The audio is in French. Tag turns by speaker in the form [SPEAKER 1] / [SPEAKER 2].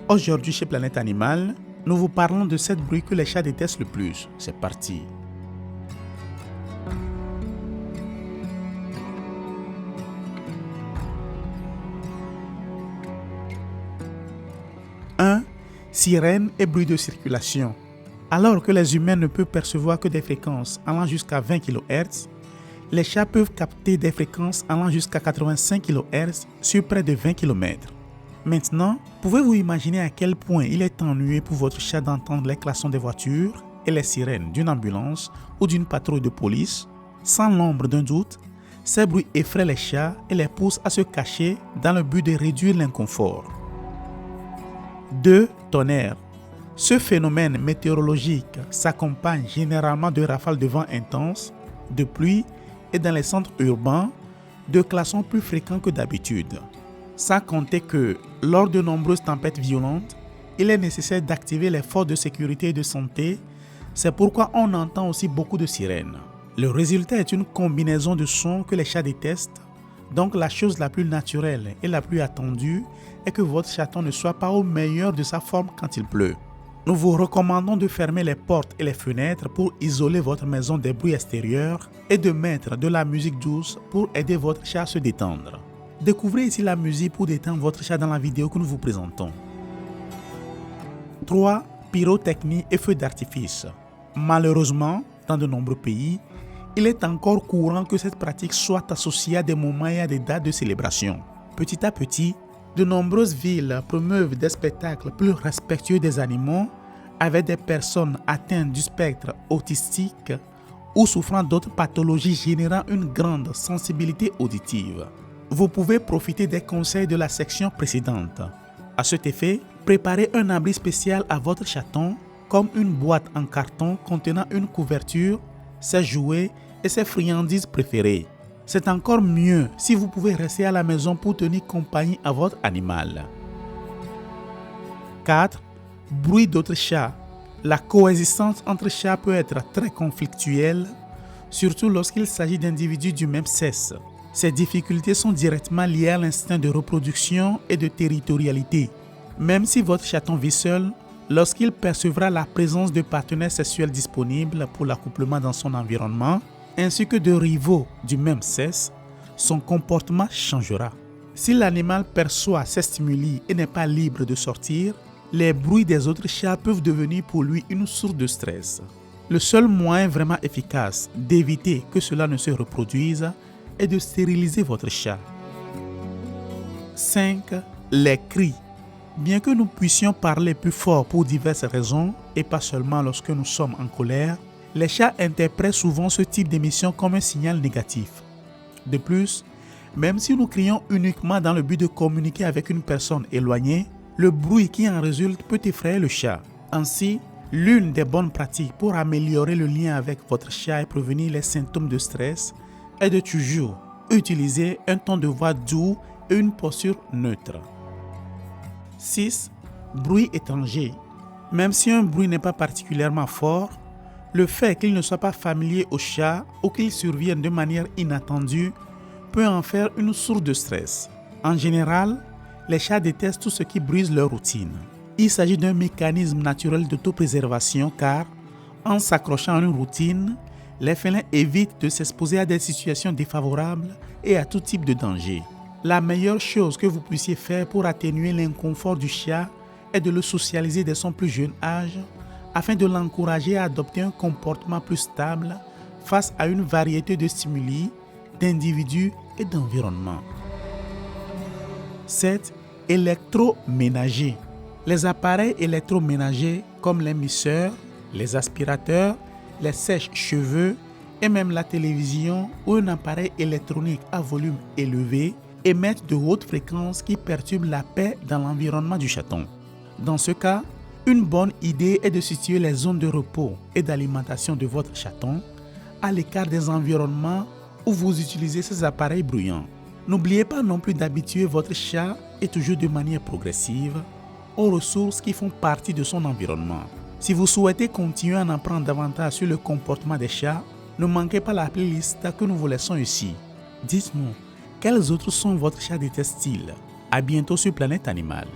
[SPEAKER 1] Aujourd'hui chez Planète Animal, nous vous parlons de 7 bruits que les chats détestent le plus. C'est parti. Sirène et bruit de circulation. Alors que les humains ne peuvent percevoir que des fréquences allant jusqu'à 20 kHz, les chats peuvent capter des fréquences allant jusqu'à 85 kHz sur près de 20 km. Maintenant, pouvez-vous imaginer à quel point il est ennuyeux pour votre chat d'entendre les klaxons des voitures et les sirènes d'une ambulance ou d'une patrouille de police? Sans l'ombre d'un doute, ces bruits effraient les chats et les poussent à se cacher dans le but de réduire l'inconfort. 2. Tonnerre. Ce phénomène météorologique s'accompagne généralement de rafales de vent intenses, de pluie et dans les centres urbains, de klaxons plus fréquents que d'habitude. Sans compter que, lors de nombreuses tempêtes violentes, il est nécessaire d'activer les forces de sécurité et de santé. C'est pourquoi on entend aussi beaucoup de sirènes. Le résultat est une combinaison de sons que les chats détestent. Donc la chose la plus naturelle et la plus attendue est que votre chaton ne soit pas au meilleur de sa forme quand il pleut. Nous vous recommandons de fermer les portes et les fenêtres pour isoler votre maison des bruits extérieurs et de mettre de la musique douce pour aider votre chat à se détendre. Découvrez ici la musique pour détendre votre chat dans la vidéo que nous vous présentons. 3. Pyrotechnie et feux d'artifice. Malheureusement, dans de nombreux pays, il est encore courant que cette pratique soit associée à des moments et à des dates de célébration. Petit à petit, de nombreuses villes promeuvent des spectacles plus respectueux des animaux avec des personnes atteintes du spectre autistique ou souffrant d'autres pathologies générant une grande sensibilité auditive. Vous pouvez profiter des conseils de la section précédente. À cet effet, préparez un abri spécial à votre chaton, comme une boîte en carton contenant une couverture, ses jouets et ses friandises préférées. C'est encore mieux si vous pouvez rester à la maison pour tenir compagnie à votre animal. 4. Bruit d'autres chats. La coexistence entre chats peut être très conflictuelle, surtout lorsqu'il s'agit d'individus du même sexe. Ces difficultés sont directement liées à l'instinct de reproduction et de territorialité. Même si votre chaton vit seul, lorsqu'il percevra la présence de partenaires sexuels disponibles pour l'accouplement dans son environnement, ainsi que de rivaux du même sexe, son comportement changera. Si l'animal perçoit ces stimuli et n'est pas libre de sortir, les bruits des autres chats peuvent devenir pour lui une source de stress. Le seul moyen vraiment efficace d'éviter que cela ne se reproduise est de stériliser votre chat. 5. Les cris. Bien que nous puissions parler plus fort pour diverses raisons, et pas seulement lorsque nous sommes en colère, les chats interprètent souvent ce type d'émission comme un signal négatif. De plus, même si nous crions uniquement dans le but de communiquer avec une personne éloignée, le bruit qui en résulte peut effrayer le chat. Ainsi, l'une des bonnes pratiques pour améliorer le lien avec votre chat et prévenir les symptômes de stress est de toujours utiliser un ton de voix doux et une posture neutre. 6. Bruit étranger. Même si un bruit n'est pas particulièrement fort, le fait qu'il ne soit pas familier au chat ou qu'il survienne de manière inattendue peut en faire une source de stress. En général, les chats détestent tout ce qui brise leur routine. Il s'agit d'un mécanisme naturel d'autopréservation car, en s'accrochant à une routine, les félins évitent de s'exposer à des situations défavorables et à tout type de danger. La meilleure chose que vous puissiez faire pour atténuer l'inconfort du chat est de le socialiser dès son plus jeune âge afin de l'encourager à adopter un comportement plus stable face à une variété de stimuli, d'individus et d'environnements. 7. Électroménager. Les appareils électroménagers comme les mixeurs, les aspirateurs, les sèche-cheveux et même la télévision ou un appareil électronique à volume élevé émettent de hautes fréquences qui perturbent la paix dans l'environnement du chaton. Dans ce cas, une bonne idée est de situer les zones de repos et d'alimentation de votre chaton à l'écart des environnements où vous utilisez ces appareils bruyants. N'oubliez pas non plus d'habituer votre chat, et toujours de manière progressive, aux ressources qui font partie de son environnement. Si vous souhaitez continuer à en apprendre davantage sur le comportement des chats, ne manquez pas la playlist que nous vous laissons ici. Dites-nous, quels autres sons votre chat déteste-t-il? À bientôt sur Planète Animal.